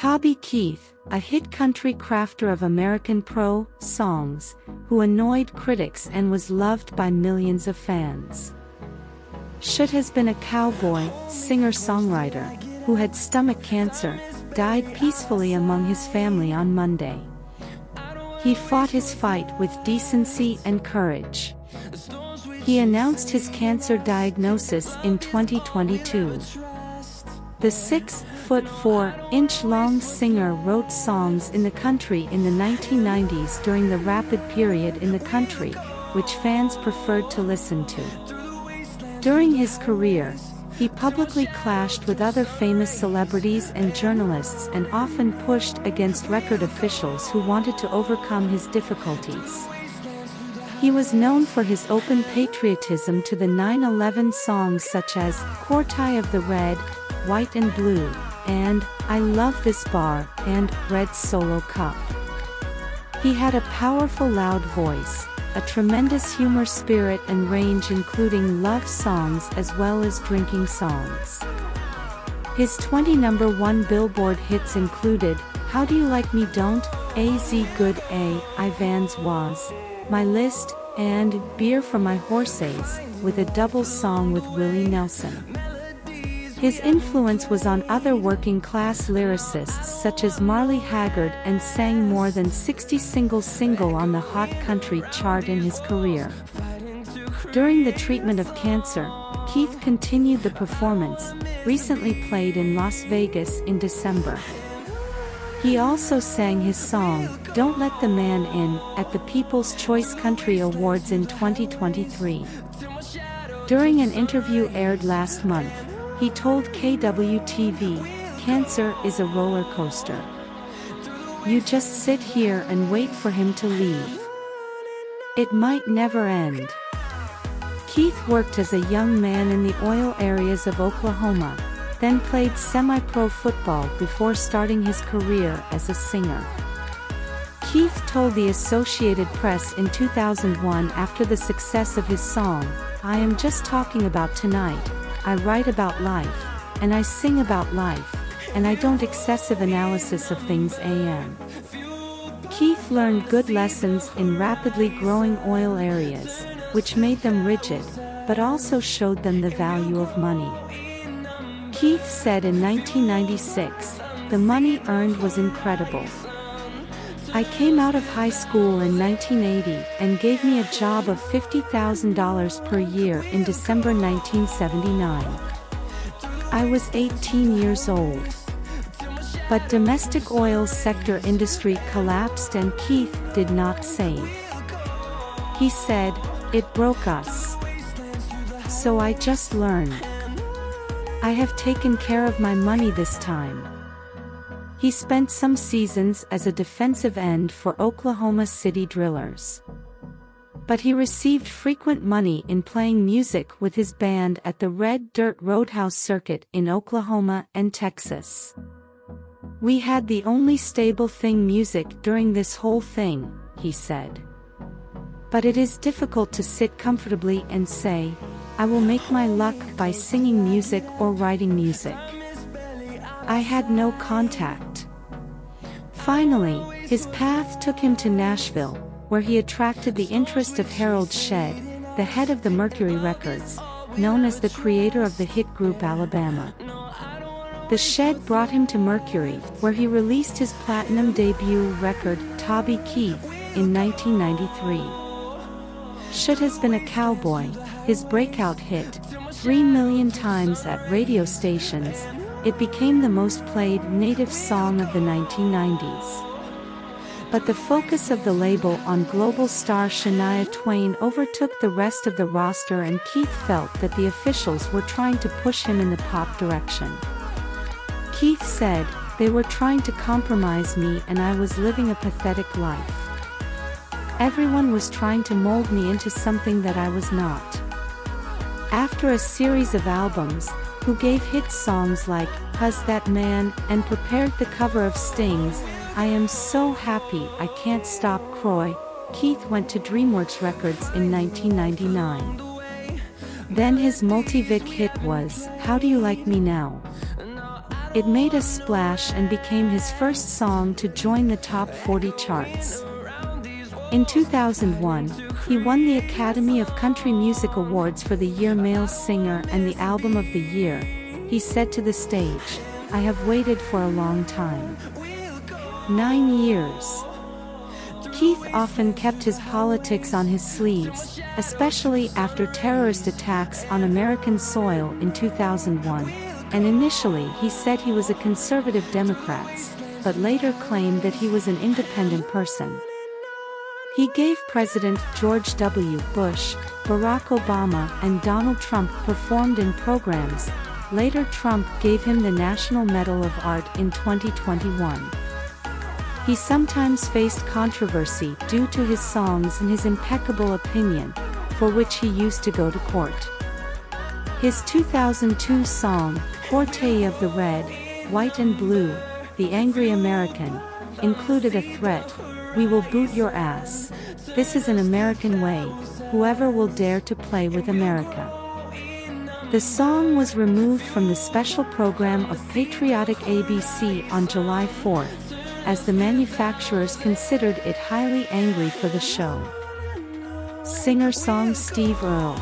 Toby Keith, a hit country crafter of American songs, who annoyed critics and was loved by millions of fans. Shoulda has been a cowboy, singer-songwriter, who had stomach cancer, died peacefully among his family on Monday. He fought his fight with decency and courage. He announced his cancer diagnosis in 2022. The 6'4" singer wrote songs in the country in the 1990s during the rapid period in the country, which fans preferred to listen to. During his career, he publicly clashed with other famous celebrities and journalists and often pushed against record officials who wanted to overcome his difficulties. He was known for his open patriotism to the 9/11 songs such as "Courtie of the Red, White and Blue," and "I Love This Bar" and "Red Solo Cup." He had a powerful loud voice, a tremendous humor spirit and range including love songs as well as drinking songs. His 20 #1 Billboard hits included "How Do You Like Me Don't," "Az Good A, I Vans Was," "My List," and "Beer for My Horses," with a double song with Willie Nelson. His influence was on other working-class lyricists such as Marley Haggard and sang more than 60 single on the Hot Country chart in his career. During the treatment of cancer, Keith continued the performance, recently played in Las Vegas in December. He also sang his song, "Don't Let the Man In," at the People's Choice Country Awards in 2023. During an interview aired last month, he told KWTV, "Cancer is a roller coaster. You just sit here and wait for him to leave. It might never end." Keith worked as a young man in the oil areas of Oklahoma, then played semi-pro football before starting his career as a singer. Keith told the Associated Press in 2001 after the success of his song, "I am just talking about tonight. I write about life, and I sing about life, and I don't excessive analysis of things am." Keith learned good lessons in rapidly growing oil areas, which made them rigid, but also showed them the value of money. Keith said in 1996, "The money earned was incredible. I came out of high school in 1980 and gave me a job of $50,000 per year in December 1979. I was 18 years old. But domestic oil sector industry collapsed and Keith did not save. He said, "It broke us. So I just learned. I have taken care of my money this time." He spent some seasons as a defensive end for Oklahoma City Drillers. But he received frequent money in playing music with his band at the Red Dirt Roadhouse circuit in Oklahoma and Texas. "We had the only stable thing music during this whole thing," he said. "But it is difficult to sit comfortably and say, I will make my luck by singing music or writing music. I had no contact." Finally, his path took him to Nashville, where he attracted the interest of Harold Shedd, the head of the Mercury Records, known as the creator of the hit group Alabama. The Shedd brought him to Mercury, where he released his platinum debut record, Toby Keith, in 1993. Shoulda has been a cowboy, his breakout hit, 3 million times at radio stations. It became the most played native song of the 1990s. But the focus of the label on global star Shania Twain overtook the rest of the roster, and Keith felt that the officials were trying to push him in the pop direction. Keith said, "They were trying to compromise me and I was living a pathetic life. Everyone was trying to mold me into something that I was not." After a series of albums, who gave hit songs like "How's That Man" and prepared the cover of Sting's "I Am So Happy I Can't Stop Croy," Keith went to DreamWorks Records in 1999. Then his multi-Vic hit was "How Do You Like Me Now?" It made a splash and became his first song to join the top 40 charts. In 2001, he won the Academy of Country Music Awards for the Year Male Singer and the Album of the Year. He said to the stage, "I have waited for a long time. 9 years." Keith often kept his politics on his sleeves, especially after terrorist attacks on American soil in 2001, and initially he said he was a conservative Democrat, but later claimed that he was an independent person. He gave President George W. Bush, Barack Obama and Donald Trump performed in programs. Later Trump gave him the National Medal of Art in 2021. He sometimes faced controversy due to his songs and his impeccable opinion, for which he used to go to court. His 2002 song, Forte of the Red, White and Blue, The Angry American, included a threat, "We will boot your ass. This is an American way, whoever will dare to play with America." The song was removed from the special program of Patriotic ABC on July 4th, as the manufacturers considered it highly angry for the show. Singer-song Steve Earle.